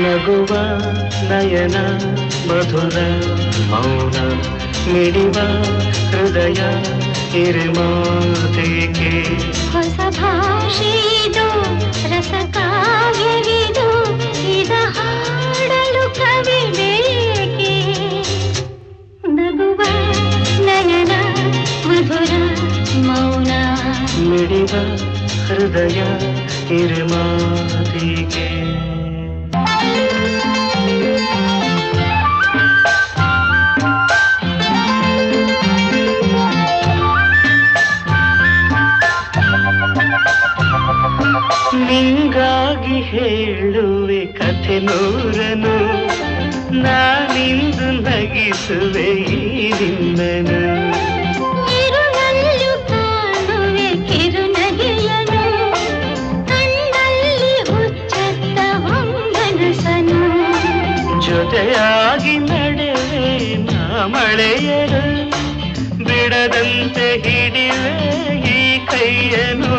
ನಗುವ ನಯನ ಮಧುರ ಮೌನ ಮಿಡಿವ ಹೃದಯ ಹಿರಿಮಾತೆಗೆ ಹೊಸ ಭಾಷೆಯಿದು ರಸ ಕಾವ್ಯವಿದು ಇದ ಹಾಡಲು ಕವಿ ಬೇಕೆ ನಗುವ ನಯನ ಮಧುರ ಮೌನ ಮಿಡಿವ ಹೃದಯ ಹಿರಿಮಾತೆಗೆ ನಿಂಗಾಗಿ ಹೇಳುವೆ ಕಥೆ ನೂರನು ನಾನಿಂದು ನಗಿಸುವೆ ಈ ನಿನ್ನನು ಇರುಳಲ್ಲೂ ಕಾಣುವೆ ಕಿರುನಗೆಯನು ಕಣ್ಣಲ್ಲಿ ಹುಚ್ಚತ್ತ ಹೊಂಗನಸನು ಜೊತೆಯಾಗಿ ನಡೆವೆ ನಾ ಮಳೆಯರು ಬಿಡದಂತೆ ಹಿಡಿವೆ ಈ ಕೈಯನು